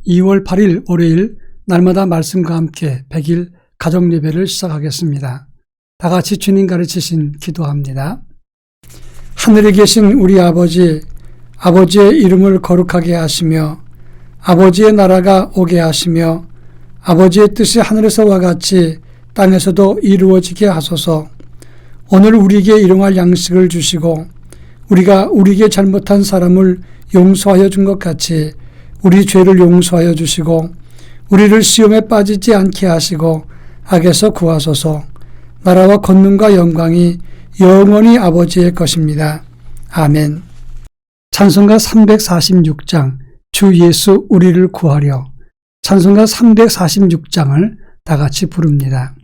2월 8일 월요일 날마다 말씀과 함께 100일 가정예배를 시작하겠습니다. 다 같이 주님 가르치신 기도합니다. 하늘에 계신 우리 아버지, 아버지의 이름을 거룩하게 하시며 아버지의 나라가 오게 하시며 아버지의 뜻이 하늘에서와 같이 땅에서도 이루어지게 하소서. 오늘 우리에게 일용할 양식을 주시고 우리가 우리에게 잘못한 사람을 용서하여 준 것 같이 우리 죄를 용서하여 주시고 우리를 시험에 빠지지 않게 하시고 악에서 구하소서. 나라와 권능과 영광이 영원히 아버지의 것입니다. 아멘. 찬송가 346장 주 예수 우리를 구하려. 찬송가 346장을 다 같이 부릅니다.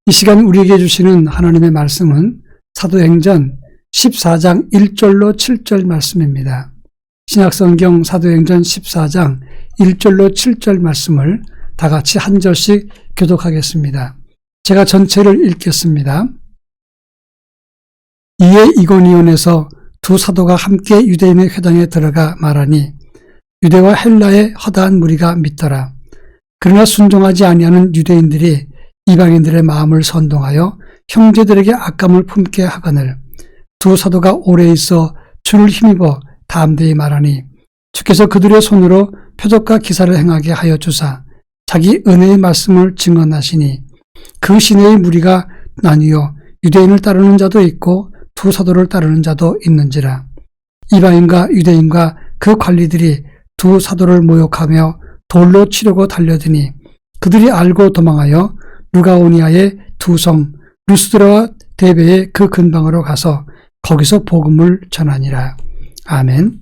이 시간 우리에게 주시는 하나님의 말씀은 사도행전 14장 1절로 7절 말씀입니다. 신약성경 사도행전 14장 1절로 7절 말씀을 다 같이 한 절씩 교독하겠습니다. 제가 전체를 읽겠습니다. 이에 이고니온에서 두 사도가 함께 유대인의 회당에 들어가 말하니 유대와 헬라의 허다한 무리가 믿더라. 그러나 순종하지 아니하는 유대인들이 이방인들의 마음을 선동하여 형제들에게 악감을 품게 하거늘 두 사도가 오래 있어 주를 힘입어 담대히 말하니 주께서 그들의 손으로 표적과 기사를 행하게 하여 주사 자기 은혜의 말씀을 증언하시니 그 시내의 무리가 나뉘어 유대인을 따르는 자도 있고 두 사도를 따르는 자도 있는지라. 이방인과 유대인과 그 관리들이 두 사도를 모욕하며 돌로 치려고 달려드니 그들이 알고 도망하여 루가오니아의 두 성 루스드라와 데베의 그 근방으로 가서 거기서 복음을 전하니라. 아멘.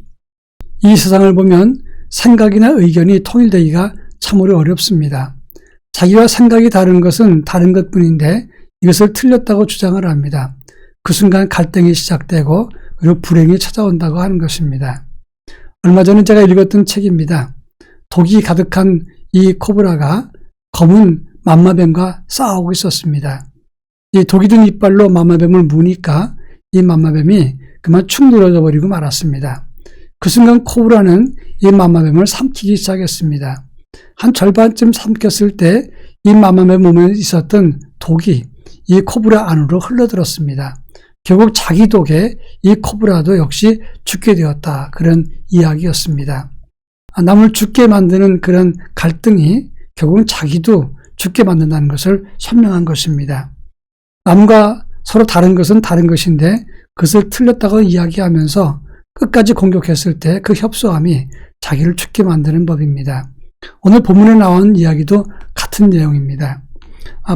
이 세상을 보면 생각이나 의견이 통일되기가 참으로 어렵습니다. 자기와 생각이 다른 것은 다른 것뿐인데 이것을 틀렸다고 주장을 합니다. 그 순간 갈등이 시작되고 그리고 불행이 찾아온다고 하는 것입니다. 얼마 전에 제가 읽었던 책입니다. 독이 가득한 이 코브라가 검은 맘마뱀과 싸우고 있었습니다. 이 독이 든 이빨로 맘마뱀을 무니까 이 맘마뱀이 그만 축 늘어져 버리고 말았습니다. 그 순간 코브라는 이 맘마뱀을 삼키기 시작했습니다. 한 절반쯤 삼켰을 때 이 맘마뱀 몸에 있었던 독이 이 코브라 안으로 흘러들었습니다. 결국 자기 독에 이 코브라도 역시 죽게 되었다. 그런 이야기였습니다. 남을 죽게 만드는 그런 갈등이 결국은 자기도 죽게 만든다는 것을 설명한 것입니다. 남과 서로 다른 것은 다른 것인데 그것을 틀렸다고 이야기하면서 끝까지 공격했을 때 그 협소함이 자기를 죽게 만드는 법입니다. 오늘 본문에 나온 이야기도 같은 내용입니다.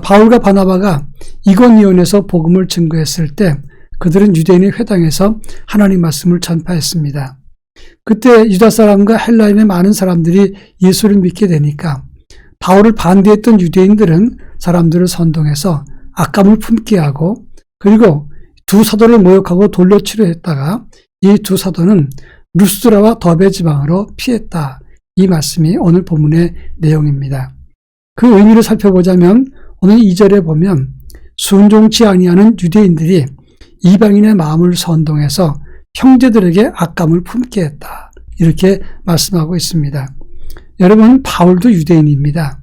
바울과 바나바가 이고니온에서 복음을 증거했을 때 그들은 유대인의 회당에서 하나님 말씀을 전파했습니다. 그때 유다 사람과 헬라인의 많은 사람들이 예수를 믿게 되니까 바울을 반대했던 유대인들은 사람들을 선동해서 악감을 품게 하고, 그리고 두 사도를 모욕하고 돌로 치료했다가 이 두 사도는 루스드라와 더베 지방으로 피했다. 이 말씀이 오늘 본문의 내용입니다. 그 의미를 살펴보자면 오늘 2절에 보면 순종치 아니하는 유대인들이 이방인의 마음을 선동해서 형제들에게 악감을 품게 했다. 이렇게 말씀하고 있습니다. 여러분, 바울도 유대인입니다.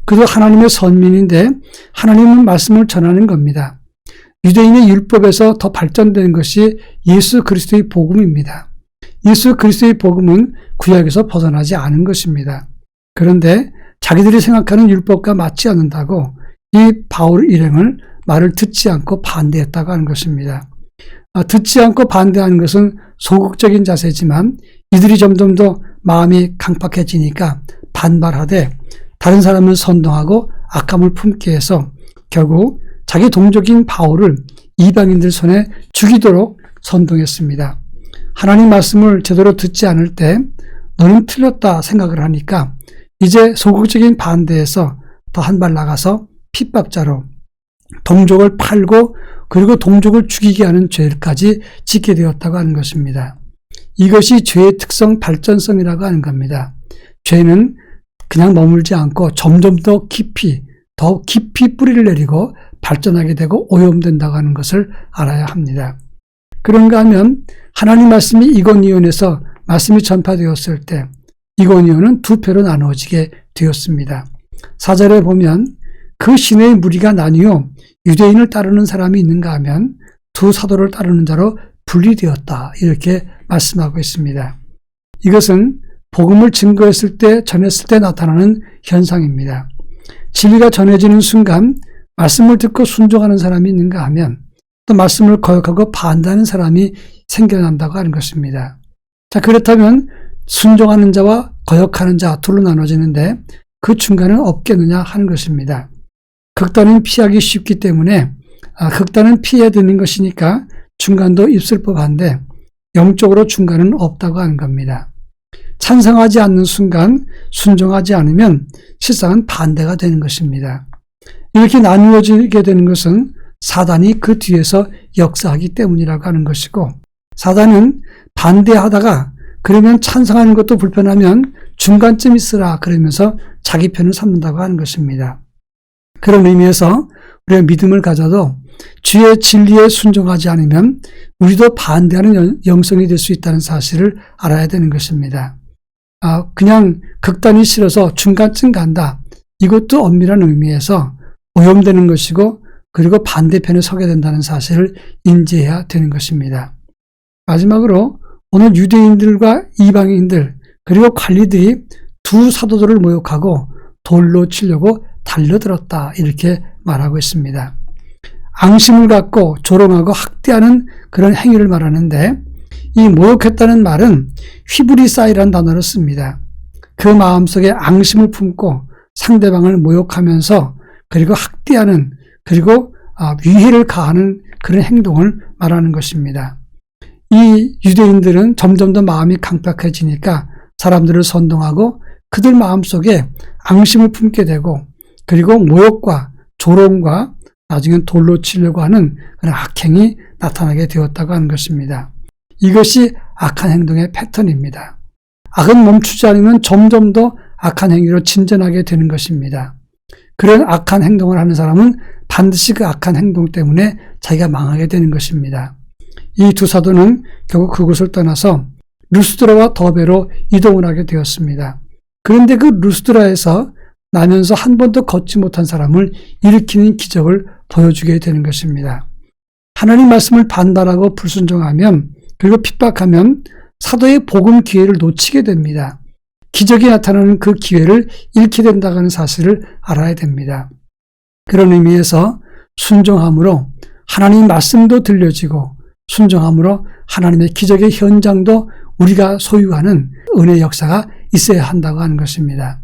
그도 하나님의 선민인데 하나님의 말씀을 전하는 겁니다. 유대인의 율법에서 더 발전되는 것이 예수 그리스도의 복음입니다. 예수 그리스도의 복음은 구약에서 벗어나지 않은 것입니다. 그런데 자기들이 생각하는 율법과 맞지 않는다고 이 바울 일행을 말을 듣지 않고 반대했다고 하는 것입니다. 듣지 않고 반대하는 것은 소극적인 자세지만 이들이 점점 더 마음이 강팍해지니까 반발하되 다른 사람을 선동하고 악감을 품게 해서 결국 자기 동족인 바울을 이방인들 손에 죽이도록 선동했습니다. 하나님 말씀을 제대로 듣지 않을 때 너는 틀렸다 생각을 하니까 이제 소극적인 반대에서 더 한 발 나가서 핍박자로 동족을 팔고 그리고 동족을 죽이게 하는 죄까지 짓게 되었다고 하는 것입니다. 이것이 죄의 특성 발전성이라고 하는 겁니다. 죄는 그냥 머물지 않고 점점 더 깊이 뿌리를 내리고 발전하게 되고 오염된다고 하는 것을 알아야 합니다. 그런가 하면 하나님 말씀이 이고니온에서 말씀이 전파되었을 때 이고니온은 두 패로 나누어지게 되었습니다. 4절에 보면 그 시내의 무리가 나뉘어 유대인을 따르는 사람이 있는가 하면 두 사도를 따르는 자로 분리되었다. 이렇게 말씀하고 있습니다. 이것은 복음을 증거했을 때, 전했을 때 나타나는 현상입니다. 진리가 전해지는 순간 말씀을 듣고 순종하는 사람이 있는가 하면 또 말씀을 거역하고 반대하는 사람이 생겨난다고 하는 것입니다. 자, 그렇다면 순종하는 자와 거역하는 자 둘로 나눠지는데 그 중간은 없겠느냐 하는 것입니다. 극단은 피하기 쉽기 때문에 극단은 피해야 되는 것이니까 중간도 있을 법한데 영적으로 중간은 없다고 하는 겁니다. 찬성하지 않는 순간 순종하지 않으면 실상은 반대가 되는 것입니다. 이렇게 나누어지게 되는 것은 사단이 그 뒤에서 역사하기 때문이라고 하는 것이고, 사단은 반대하다가 그러면 찬성하는 것도 불편하면 중간쯤 있으라 그러면서 자기 편을 삼는다고 하는 것입니다. 그런 의미에서 우리가 믿음을 가져도 주의 진리에 순종하지 않으면 우리도 반대하는 영성이 될 수 있다는 사실을 알아야 되는 것입니다. 그냥 극단이 싫어서 중간쯤 간다. 이것도 엄밀한 의미에서 오염되는 것이고 그리고 반대편에 서게 된다는 사실을 인지해야 되는 것입니다. 마지막으로 오늘 유대인들과 이방인들 그리고 관리들이 두 사도들을 모욕하고 돌로 치려고 달려들었다. 이렇게 말하고 있습니다. 앙심을 갖고 조롱하고 학대하는 그런 행위를 말하는데 이 모욕했다는 말은 휘브리사이라는 단어를 씁니다. 그 마음속에 앙심을 품고 상대방을 모욕하면서 그리고 학대하는 그리고 위해를 가하는 그런 행동을 말하는 것입니다. 이 유대인들은 점점 더 마음이 강팍해지니까 사람들을 선동하고 그들 마음속에 앙심을 품게 되고 그리고 모욕과 조롱과 나중엔 돌로 치려고 하는 그런 악행이 나타나게 되었다고 하는 것입니다. 이것이 악한 행동의 패턴입니다. 악은 멈추지 않으면 점점 더 악한 행위로 진전하게 되는 것입니다. 그런 악한 행동을 하는 사람은 반드시 그 악한 행동 때문에 자기가 망하게 되는 것입니다. 이 두 사도는 결국 그곳을 떠나서 루스드라와 더베로 이동을 하게 되었습니다. 그런데 그 루스드라에서 나면서 한 번도 걷지 못한 사람을 일으키는 기적을 보여주게 되는 것입니다. 하나님 말씀을 반발하고 불순종하면 그리고 핍박하면 사도의 복음 기회를 놓치게 됩니다. 기적이 나타나는 그 기회를 잃게 된다는 사실을 알아야 됩니다. 그런 의미에서 순종함으로 하나님 말씀도 들려지고 순종함으로 하나님의 기적의 현장도 우리가 소유하는 은혜 역사가 있어야 한다고 하는 것입니다.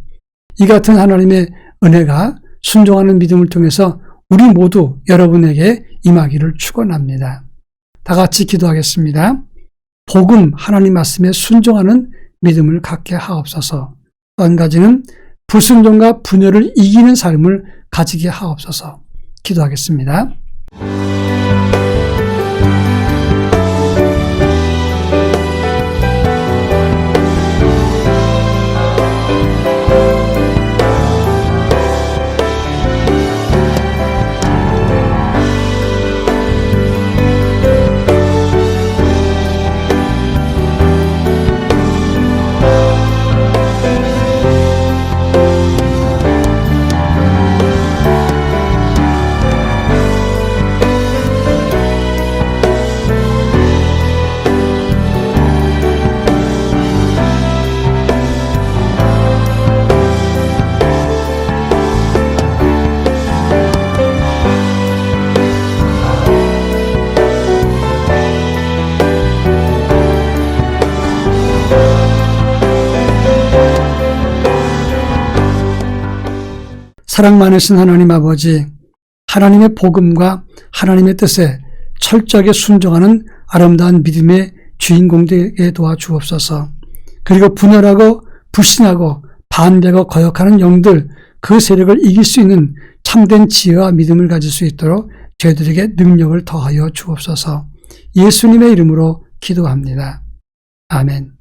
이 같은 하나님의 은혜가 순종하는 믿음을 통해서 우리 모두 여러분에게 임하기를 축원합니다. 다 같이 기도하겠습니다. 복음 하나님 말씀에 순종하는 믿음을 갖게 하옵소서. 또 한 가지는 불순종과 분열을 이기는 삶을 가지게 하옵소서. 기도하겠습니다. 사랑 많으신 하나님 아버지, 하나님의 복음과 하나님의 뜻에 철저하게 순종하는 아름다운 믿음의 주인공 되게 도와주옵소서. 그리고 분열하고 불신하고 반대하고 거역하는 영들, 그 세력을 이길 수 있는 참된 지혜와 믿음을 가질 수 있도록 저희들에게 능력을 더하여 주옵소서. 예수님의 이름으로 기도합니다. 아멘.